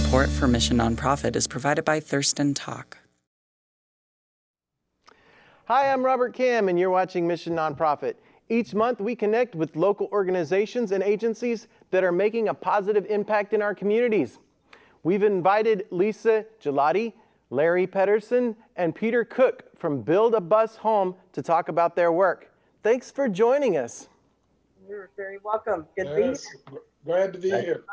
Support for Mission Nonprofit is provided by Thurston Talk. Hi, I'm Robert Kim, and you're watching Mission Nonprofit. Each month, we connect with local organizations and agencies that are making a positive impact in our communities. We've invited Lisa Gelati, Larry Pedersen, and Peter Cook from Build a Bus Home to talk about their work. Thanks for joining us. You're very welcome. Good to be here. Glad to be here.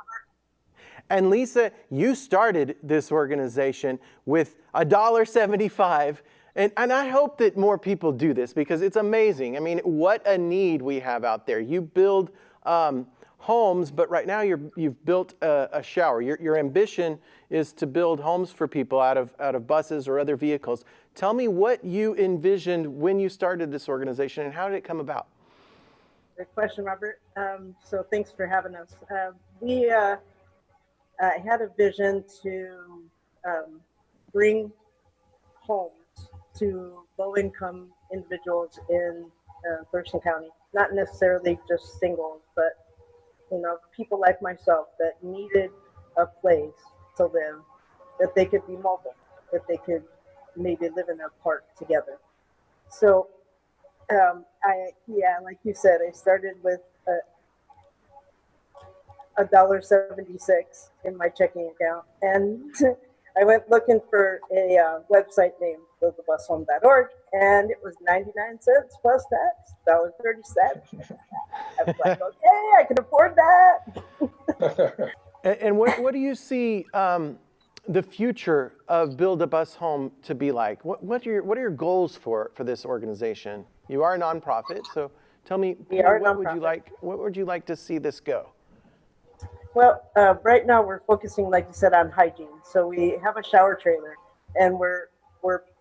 And Lisa, you started this organization with $1.75. And I hope that more people do this because it's amazing. I mean, what a need we have out there. You build homes, but right now you've built a shower. Your ambition is to build homes for people out of buses or other vehicles. Tell me what you envisioned when you started this organization and how did it come about? Good question, Robert. So thanks for having us. We had a vision to bring homes to low-income individuals in Thurston County. Not necessarily just singles, but people like myself that needed a place to live, that they could be mobile, that they could maybe live in a park together. So, like you said, I started with $1.76 in my checking account, and I went looking for a website named buildabushome.org, and it was 99 cents plus tax, $1.37. I was like, okay, I can afford that. And what do you see the future of Build a Bus Home to be like? What are your goals for this organization? You are a nonprofit, so tell me, what would you like to see this go? Well, right now we're focusing, like you said, on hygiene. So we have a shower trailer, and we're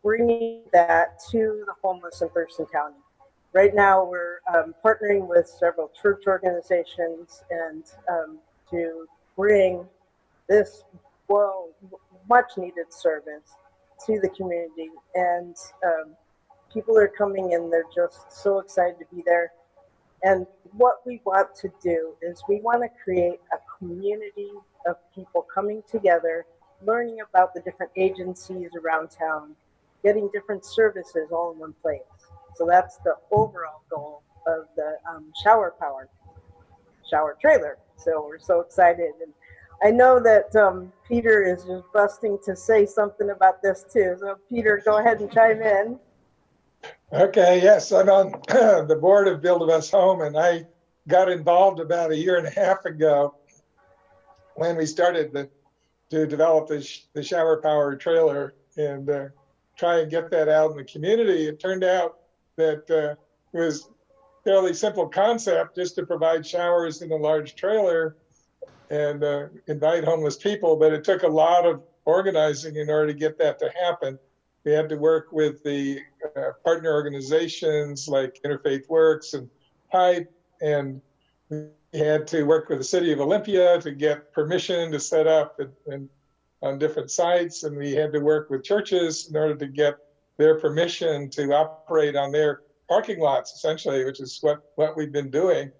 bringing that to the homeless in Thurston County. Right now we're partnering with several church organizations and to bring this much needed service to the community. And people are coming in, they're just so excited to be there. And what we want to do is we want to create a community of people coming together, learning about the different agencies around town, getting different services all in one place. So that's the overall goal of the shower trailer. So we're so excited. And I know that Peter is just busting to say something about this too. So Peter, go ahead and chime in. Okay, yes, I'm on the board of Build a Bus Home, and I got involved about 1.5 years ago when we started to develop the shower power trailer and try and get that out in the community. It turned out that it was a fairly simple concept, just to provide showers in a large trailer and invite homeless people, but it took a lot of organizing in order to get that to happen. We had to work with the partner organizations like Interfaith Works and Pipe, and we had to work with the city of Olympia to get permission to set up on different sites, and we had to work with churches in order to get their permission to operate on their parking lots, essentially, which is what we've been doing.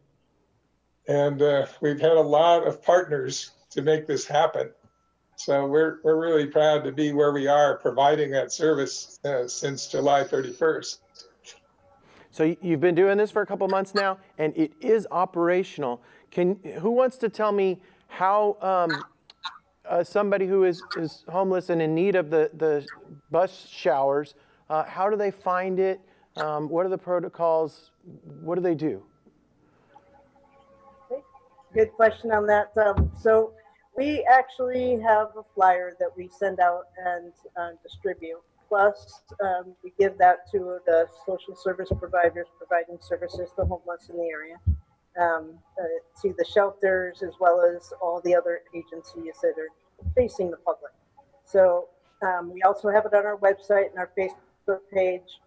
And we've had a lot of partners to make this happen. So we're really proud to be where we are, providing that service since July 31st. So you've been doing this for a couple months now, and it is operational. Who wants to tell me how somebody who is homeless and in need of the bus showers, how do they find it? What are the protocols? What do they do? Good question on that. So we actually have a flyer that we send out and distribute. Plus, we give that to the social service providers providing services to homeless in the area, to the shelters, as well as all the other agencies that are facing the public. So we also have it on our website and our Facebook page.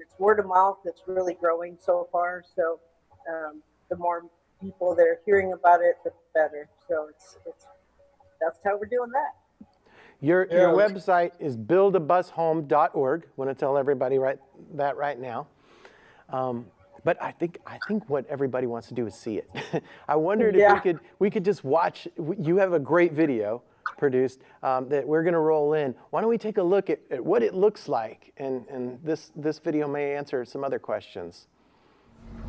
It's word of mouth. It's really growing so far. So the more people that are hearing about it, the better. So that's how we're doing that. Your website is buildabushome.org. Want to tell everybody that right now. But I think what everybody wants to do is see it. I wondered if we could just watch. You have a great video. produced that we're going to roll in. Why don't we take a look at what it looks like? And this video may answer some other questions.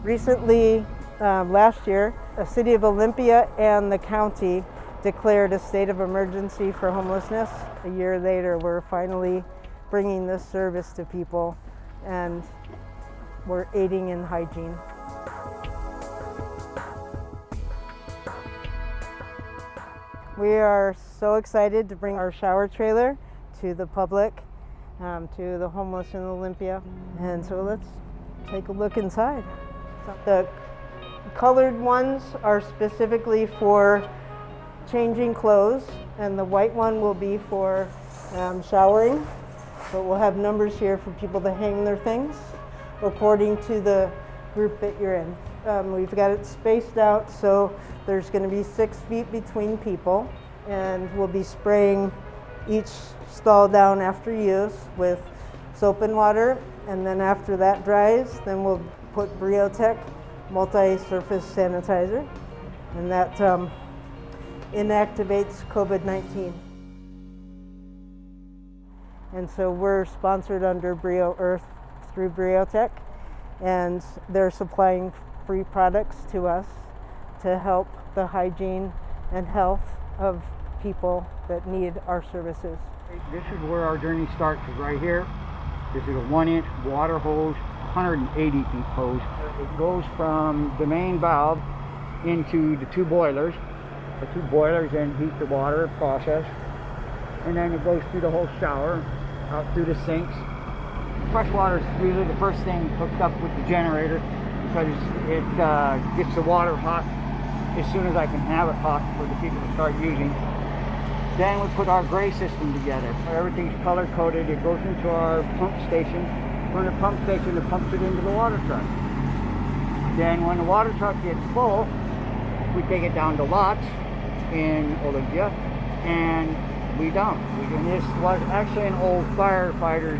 Recently, last year, the city of Olympia and the county declared a state of emergency for homelessness. A year later, we're finally bringing this service to people, and we're aiding in hygiene. We are so excited to bring our shower trailer to the public, to the homeless in Olympia. And so let's take a look inside. The colored ones are specifically for changing clothes, and the white one will be for showering. But we'll have numbers here for people to hang their things according to the group that you're in. We've got it spaced out, so there's going to be 6 feet between people, and we'll be spraying each stall down after use with soap and water, and then after that dries, then we'll put BrioTech multi-surface sanitizer, and that inactivates COVID-19. And so we're sponsored under Brio Earth through BrioTech, and they're supplying free products to us to help the hygiene and health of people that need our services. This is where our journey starts, is right here. This is a 1-inch water hose, 180 feet hose. It goes from the main valve into the 2 boilers. The 2 boilers then heat the water process, and then it goes through the whole shower, out through the sinks. Fresh water is usually the first thing hooked up with the generator, because it gets the water hot as soon as I can have it hot for the people to start using. Then we put our gray system together. Everything's color coded. It goes into our pump station. From the pump station, it pumps it into the water truck. Then when the water truck gets full, we take it down to lots in Olympia, and we dump. And this was actually an old firefighter's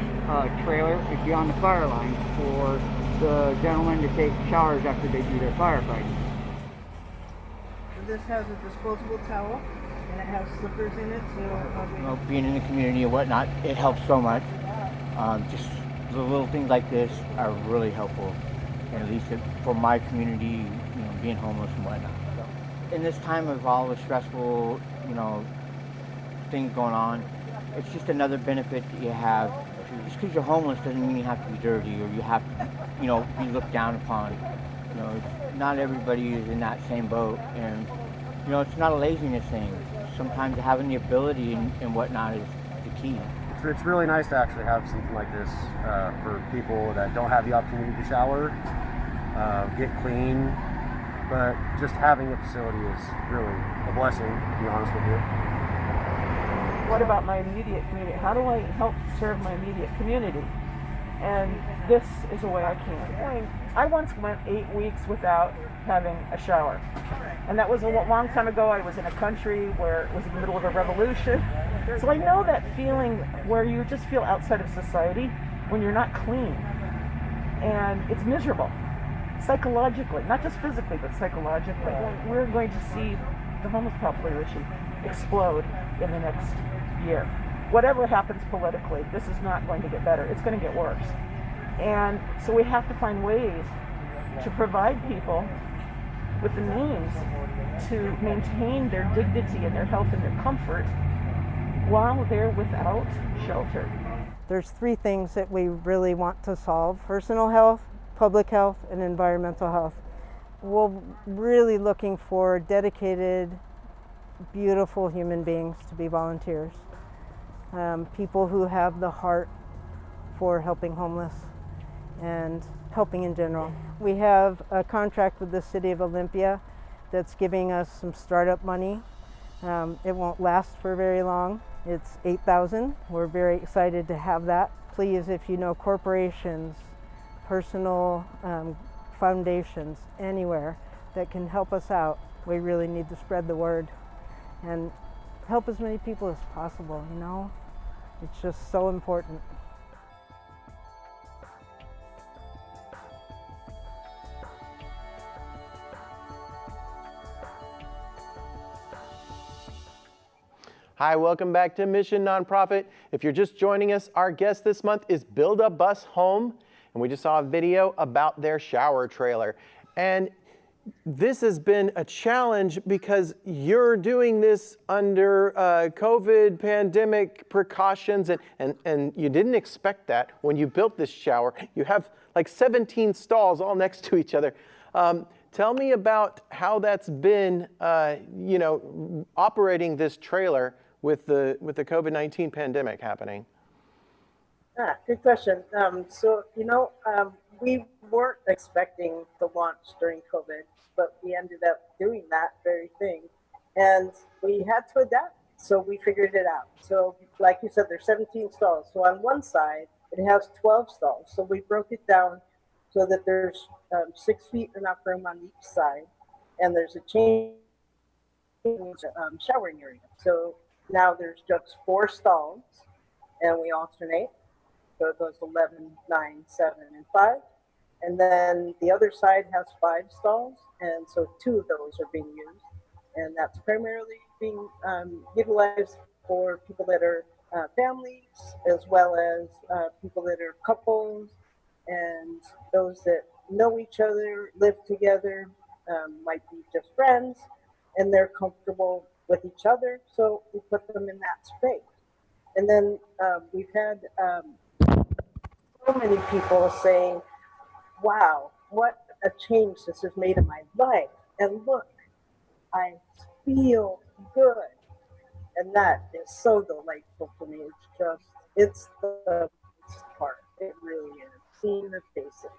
trailer. It's beyond the fire line for the gentlemen to take showers after they do their firefighting. This has a disposable towel, and it has slippers in it, so being in the community and whatnot, it helps so much. Just the little things like this are really helpful, and at least for my community, being homeless and whatnot. So, in this time of all the stressful, things going on, it's just another benefit that you have. Just because you're homeless doesn't mean you have to be dirty or you have to, be looked down upon. Not everybody is in that same boat, and it's not a laziness thing. Sometimes having the ability and whatnot is the key. It's really nice to actually have something like this for people that don't have the opportunity to shower, get clean, but just having a facility is really a blessing, to be honest with you. What about my immediate community? How do I help serve my immediate community? And this is a way I can. I once went 8 weeks without having a shower. And that was a long time ago. I was in a country where it was in the middle of a revolution. So I know that feeling where you just feel outside of society when you're not clean. And it's miserable, psychologically, not just physically, but psychologically. We're going to see the homeless population explode in the next year. Whatever happens politically, this is not going to get better. It's going to get worse. And so we have to find ways to provide people with the means to maintain their dignity and their health and their comfort while they're without shelter. there's 3 things that we really want to solve: personal health, public health, and environmental health. We're really looking for dedicated, beautiful human beings to be volunteers. People who have the heart for helping homeless and helping in general. We have a contract with the City of Olympia that's giving us some startup money. It won't last for very long. It's $8,000. We're very excited to have that. Please, if you know corporations, personal foundations, anywhere that can help us out, we really need to spread the word and help as many people as possible, you know? It's just so important. Hi, welcome back to Mission Nonprofit. If you're just joining us, our guest this month is Build a Bus Home, and we just saw a video about their shower trailer. And this has been a challenge because you're doing this under COVID pandemic precautions, and you didn't expect that when you built this shower. You have like 17 stalls all next to each other. Tell me about how that's been, operating this trailer with the COVID-19 pandemic happening. Good question. We weren't expecting the launch during COVID, but we ended up doing that very thing, and we had to adapt. So we figured it out. So, like you said, there's 17 stalls. So on one side, it has 12 stalls. So we broke it down so that there's 6 feet enough room on each side, and there's a change showering area. So now there's just 4 stalls, and we alternate. So it goes 11, 9, 7, and 5. And then the other side has 5 stalls, and so 2 of those are being used. And that's primarily being utilized for people that are families, as well as people that are couples, and those that know each other, live together, might be just friends, and they're comfortable with each other, so we put them in that space. And then we've had so many people saying, wow, what a change this has made in my life. And look, I feel good. And that is so delightful to me. It's the best part. It really is. Seeing the faces.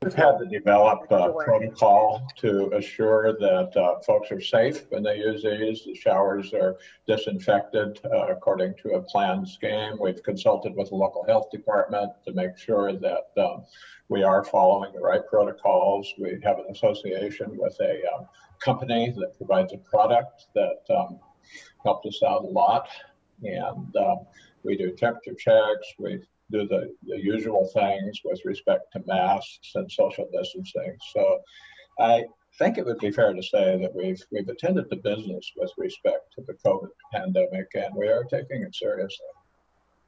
We've had to develop a protocol to assure that folks are safe when they use these. The showers are disinfected according to a planned scheme. We've consulted with the local health department to make sure that we are following the right protocols. We have an association with a company that provides a product that helped us out a lot. And we do temperature checks. We do the usual things with respect to masks and social distancing. So I think it would be fair to say that we've attended to business with respect to the COVID pandemic, and we are taking it seriously.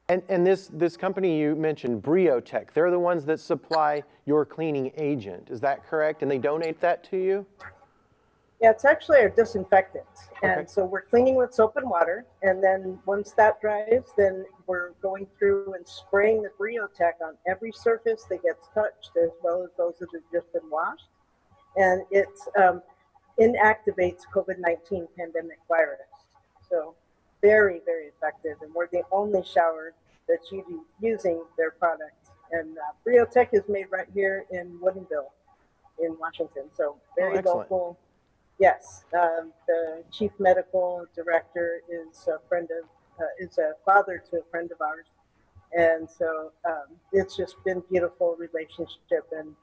And this company you mentioned, Briotech, they're the ones that supply your cleaning agent. Is that correct? And they donate that to you? Yeah, it's actually a disinfectant. Okay. And so we're cleaning with soap and water. And then once that dries, then we're going through and spraying the Briotech on every surface that gets touched, as well as those that have just been washed. And it inactivates COVID-19 pandemic virus. So very, very effective. And we're the only shower that's using their product. And Briotech is made right here in Woodinville in Washington. So very local. Yes, the chief medical director is a friend of, is a father to a friend of ours. And so it's just been a beautiful relationship, and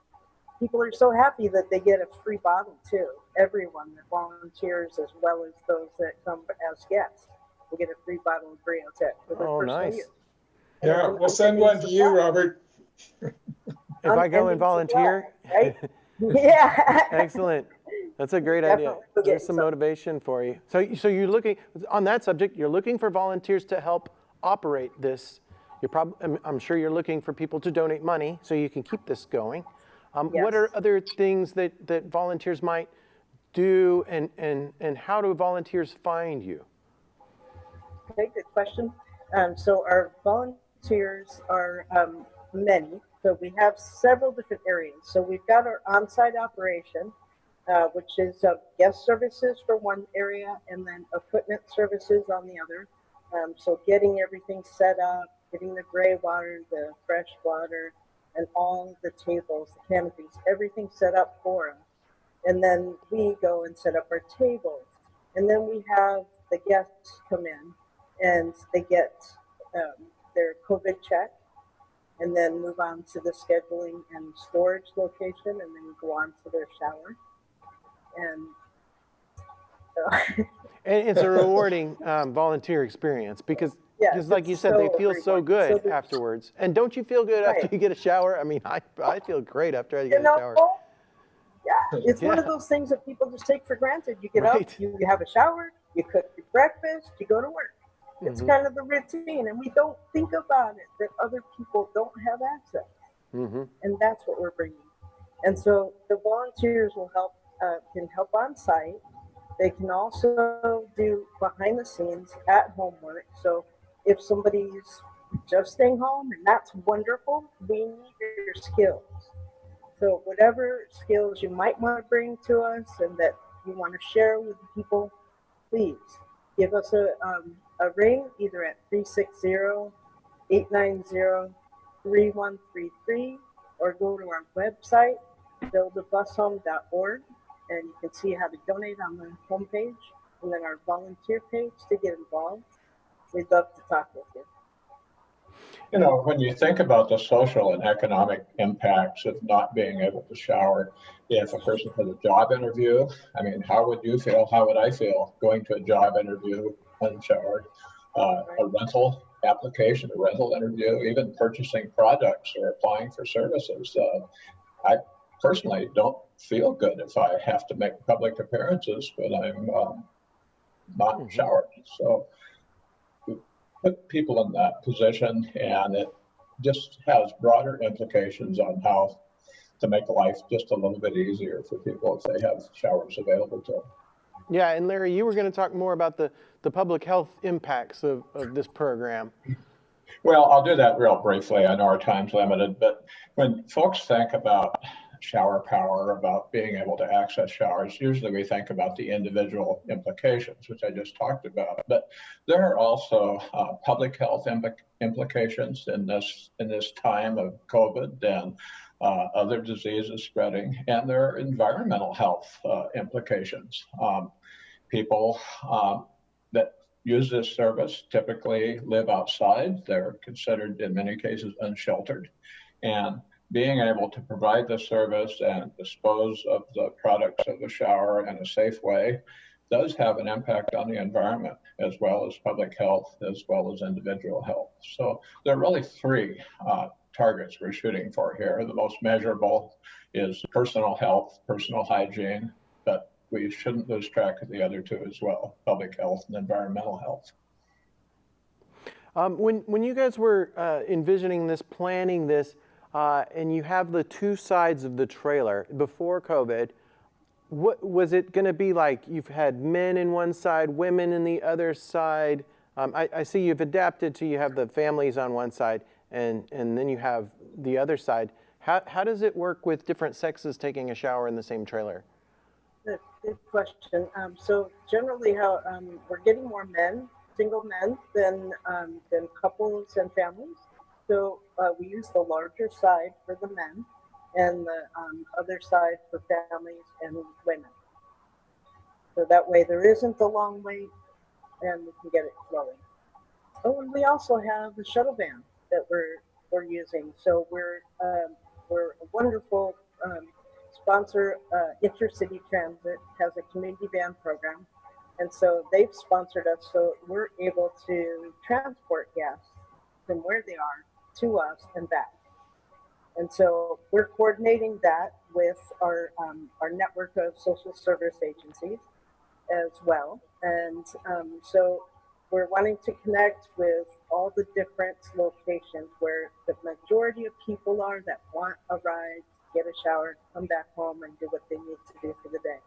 people are so happy that they get a free bottle too. Everyone that volunteers, as well as those that come as guests, will get a free bottle of Briotech for their personal use. Yeah, we'll send one to you, Robert. If I go and volunteer? Right? Yeah. Excellent. That's a great idea. There's some motivation for you. So you're looking, on that subject, you're looking for volunteers to help operate this. I'm sure you're looking for people to donate money so you can keep this going. Yes. What are other things that volunteers might do, and how do volunteers find you? Okay, good question. So our volunteers are many. So we have several different areas. So we've got our on-site operation, which is guest services for one area, and then equipment services on the other. So getting everything set up, getting the gray water, the fresh water, and all the tables, the canopies, everything set up for us. And then we go and set up our tables. And then we have the guests come in and they get their COVID check, and then move on to the scheduling and storage location, and then go on to their shower. And so And it's a rewarding volunteer experience because, like you said, they feel so good afterwards. And don't you feel good after you get a shower? I mean, I feel great after I get a shower. Yeah, it's one of those things that people just take for granted. You get up, you have a shower, you cook your breakfast, you go to work. It's kind of the routine, and we don't think about it that other people don't have access. And that's what we're bringing. And so the volunteers will help, can help on site. They can also do behind the scenes at home work. So if somebody's just staying home, and that's wonderful, we need your skills. So whatever skills you might want to bring to us and that you want to share with people, please give us a ring either at 360-890-3133 or go to our website, buildabusHome.org, and you can see how to donate on the homepage and then our volunteer page to get involved. We'd love to talk with you. You know, when you think about the social and economic impacts of not being able to shower, if a person has a job interview, I mean, how would you feel? How would I feel going to a job interview unshowered? A rental application, a rental interview, even purchasing products or applying for services. I personally don't feel good if I have to make public appearances when I'm not showered. So put people in that position, and it just has broader implications on how to make life just a little bit easier for people if they have showers available to them. Yeah, and Larry, you were going to talk more about the public health impacts of this program. Well, I'll do that real briefly. I know our time's limited, but when folks think about shower power, about being able to access showers, usually we think about the individual implications, which I just talked about. But there are also public health implications in this time of COVID and other diseases spreading, and there are environmental health implications. People that use this service typically live outside. They're considered, in many cases, unsheltered. And being able to provide the service and dispose of the products of the shower in a safe way does have an impact on the environment, as well as public health, as well as individual health. So there are really three targets we're shooting for here. The most measurable is personal health, personal hygiene, but we shouldn't lose track of the other two as well, public health and environmental health. When you guys were envisioning this, planning this, and you have the two sides of the trailer before COVID, what was it going to be like? You've had men in one side, women in the other side. I see you've adapted to, you have the families on one side, and then you have the other side. How does it work with different sexes taking a shower in the same trailer? Good question. So generally, how we're getting more men, single men, than couples and families. So we use the larger side for the men and the other side for families and women. So that way there isn't a long wait and we can get it flowing. Oh, and we also have the shuttle van that we're using. So we're a wonderful sponsor. Intercity Transit has a community van program. And so they've sponsored us so we're able to transport guests from where they are to us and back. And so we're coordinating that with our network of social service agencies as well. And so we're wanting to connect with all the different locations where the majority of people are that want a ride, get a shower, come back home and do what they need to do for the day.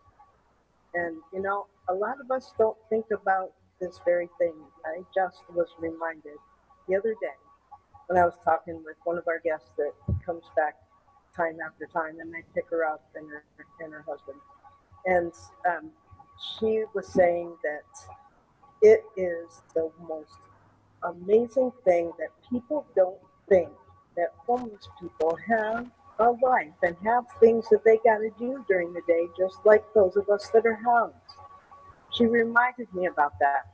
And, you know, a lot of us don't think about this very thing. I just was reminded the other day when I was talking with one of our guests that comes back time after time, and I pick her up and her husband. And she was saying that it is the most amazing thing that people don't think that homeless people have a life and have things that they got to do during the day, just like those of us that are housed. She reminded me about that.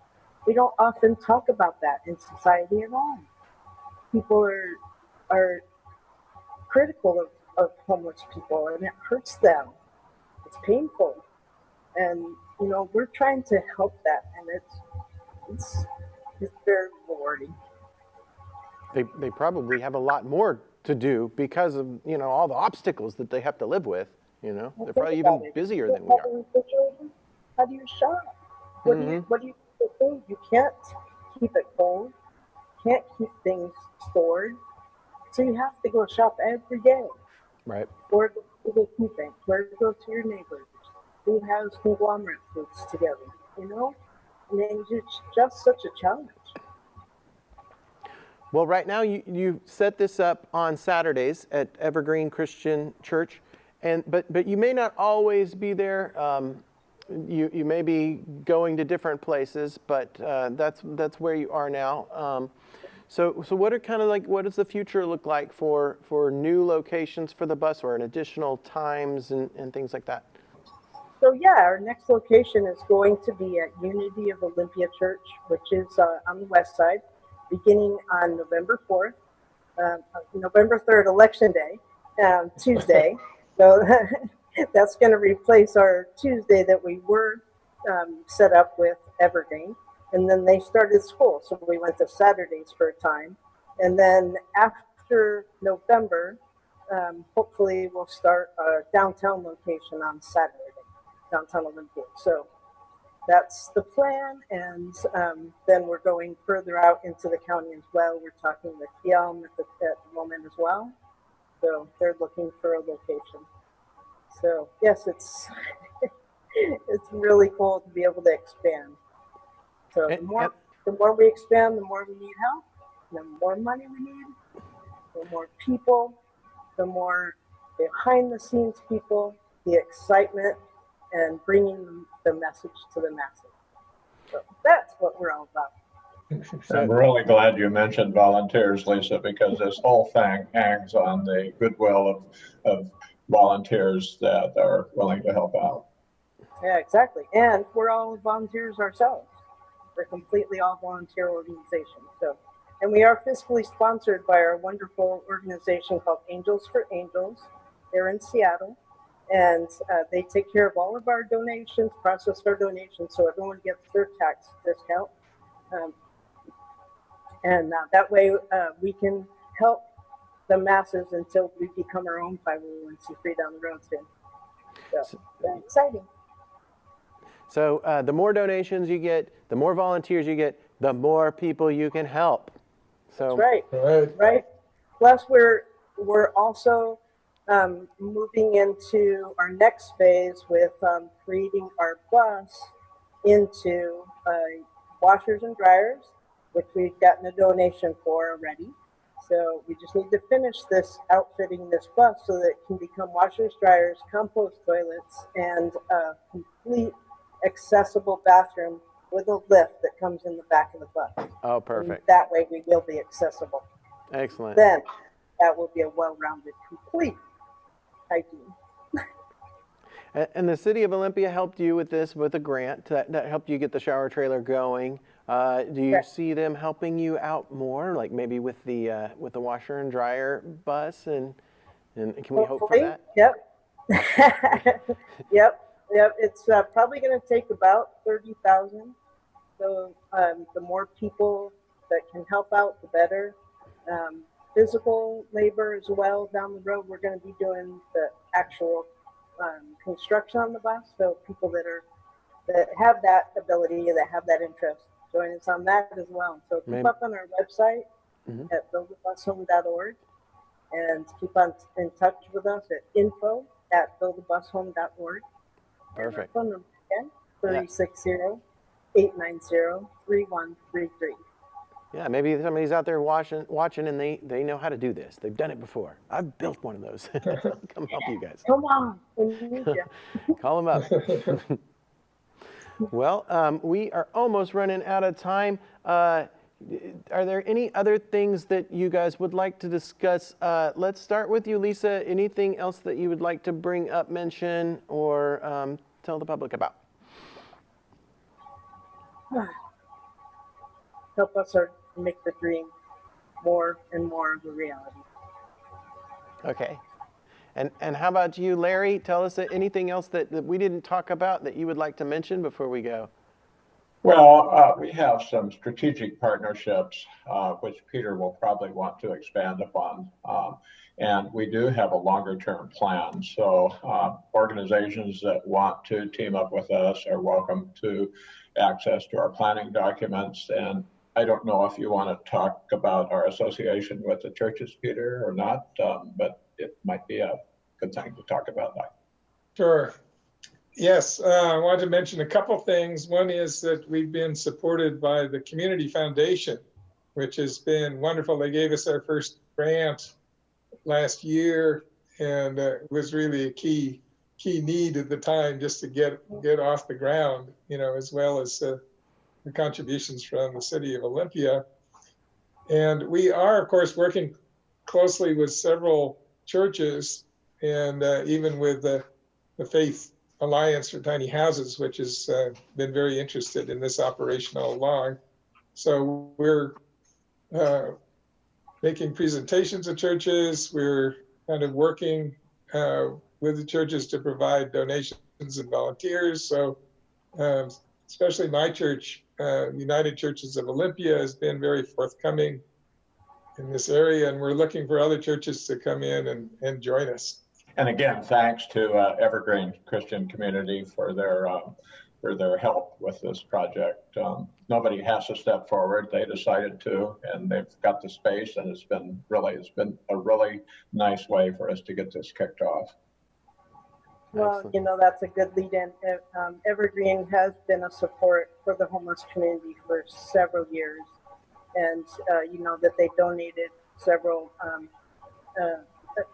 We don't often talk about that in society at all. People are critical of homeless people, and it hurts them. It's painful, and you know we're trying to help that, and it's very rewarding. They probably have a lot more to do because of, you know, all the obstacles that they have to live with. You know, they're probably even busier than we are. How do you shop? What do you the thing. You can't keep it cold. Can't keep things stored. So you have to go shop every day. Right. Or go to the food bank. Or go to your neighbors who has conglomerate foods together. You know? I mean, it's just such a challenge. Well, right now you set this up on Saturdays at Evergreen Christian Church, but you may not always be there. You may be going to different places, but that's where you are now. So what are kind of like, what does the future look like for new locations for the bus, or additional times and things like that? So yeah, our next location is going to be at Unity of Olympia Church, which is on the west side, beginning on November 4th, November 3rd, Election Day, Tuesday. So that's going to replace our Tuesday that we were set up with Evergreen. And then they started school, so we went to Saturdays for a time. And then after November, hopefully we'll start a downtown location on Saturday, downtown Olympia. So that's the plan, and then we're going further out into the county as well. We're talking with Yelm at the moment as well. So they're looking for a location. So yes, it's it's really cool to be able to expand. So the more we expand, the more we need help, the more money we need, the more people, the more behind the scenes people, the excitement, and bringing the message to the masses. So that's what we're all about. I'm really glad you mentioned volunteers, Lisa, because this whole thing hangs on the goodwill of volunteers that are willing to help out. Yeah, exactly. And we're all volunteers ourselves. We're completely all volunteer organizations. So, and we are fiscally sponsored by our wonderful organization called Angels for Angels. They're in Seattle. And they take care of all of our donations, process our donations, so everyone gets their tax discount. And that way we can help the masses until we become our own 501c3 down the road soon. So very exciting. So the more donations you get, the more volunteers you get, the more people you can help. So that's right. Plus we're also moving into our next phase with creating our bus into washers and dryers, which we've gotten a donation for already. So we just need to finish this outfitting this bus so that it can become washers, dryers, compost toilets, and a complete accessible bathroom with a lift that comes in the back of the bus. Oh, perfect. And that way we will be accessible. Excellent. Then that will be a well-rounded, complete hygiene. And the city of Olympia helped you with this with a grant that helped you get the shower trailer going. Do you see them helping you out more, like maybe with the washer and dryer bus, and can we hope for that? Yep. Yep. It's probably going to take about 30,000. So the more people that can help out, the better. Physical labor as well down the road. We're going to be doing the actual construction on the bus. So people that have that ability, that have that interest, join us on that as well. So keep up on our website at buildthebushome.org, and keep on in touch with us at info@buildthebushome.org. Perfect. Phone number again, 360-890-3133. Yeah, maybe somebody's out there watching and they know how to do this. They've done it before. I've built one of those. Come help you guys. Come on, we need you. Call them up. Well, we are almost running out of time. Are there any other things that you guys would like to discuss? Let's start with you, Lisa. Anything else that you would like to bring up, mention, or tell the public about? Help us make the dream more and more of a reality. Okay. And how about you, Larry? Tell us anything else that we didn't talk about that you would like to mention before we go. Well, we have some strategic partnerships, which Peter will probably want to expand upon. And we do have a longer term plan. So organizations that want to team up with us are welcome to access to our planning documents. And I don't know if you want to talk about our association with the churches, Peter, or not, but it might be a good thing to talk about that. Sure. Yes, I wanted to mention a couple things. One is that we've been supported by the Community Foundation, which has been wonderful. They gave us our first grant last year, and it was really a key need at the time just to get off the ground, as well as the contributions from the city of Olympia. And we are, of course, working closely with several churches, and even with the Faith Alliance for Tiny Houses, which has been very interested in this operation all along. So we're making presentations at churches. We're kind of working with the churches to provide donations and volunteers. So especially my church, United Churches of Olympia, has been very forthcoming in this area, and we're looking for other churches to come in and join us. And again, thanks to Evergreen Christian Community for their help with this project. Nobody has to step forward; they decided to, and they've got the space, and it's been a really nice way for us to get this kicked off. Well, Excellent. that's a good lead-in. Evergreen has been a support for the homeless community for several years, and that they donated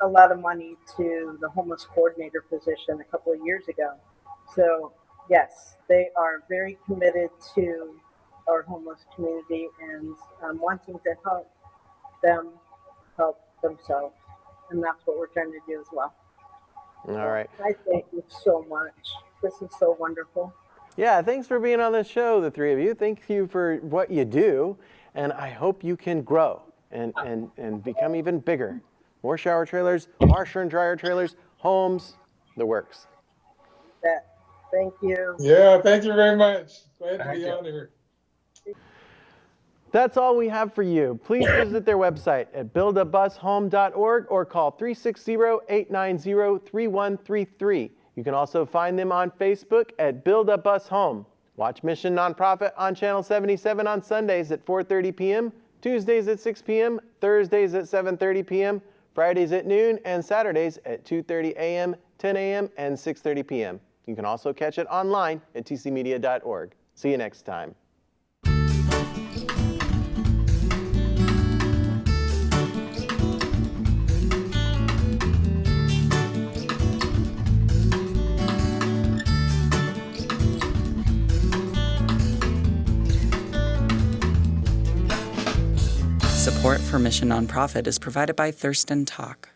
a lot of money to the homeless coordinator position a couple of years ago. So yes, they are very committed to our homeless community and wanting to help them help themselves. And that's what we're trying to do as well. All right. I thank you so much. This is so wonderful. Yeah, thanks for being on the show, the three of you. Thank you for what you do, and I hope you can grow and become even bigger. More shower trailers, washer and dryer trailers, homes, the works. Thank you. Yeah, thank you very much. Glad to be on here. That's all we have for you. Please visit their website at buildabushome.org or call 360-890-3133. You can also find them on Facebook at Build a Bus Home. Watch Mission Nonprofit on Channel 77 on Sundays at 4:30 p.m., Tuesdays at 6 p.m., Thursdays at 7:30 p.m., Fridays at noon, and Saturdays at 2:30 a.m., 10 a.m., and 6:30 p.m. You can also catch it online at tcmedia.org. See you next time. Support for Mission Nonprofit is provided by Thurston Talk.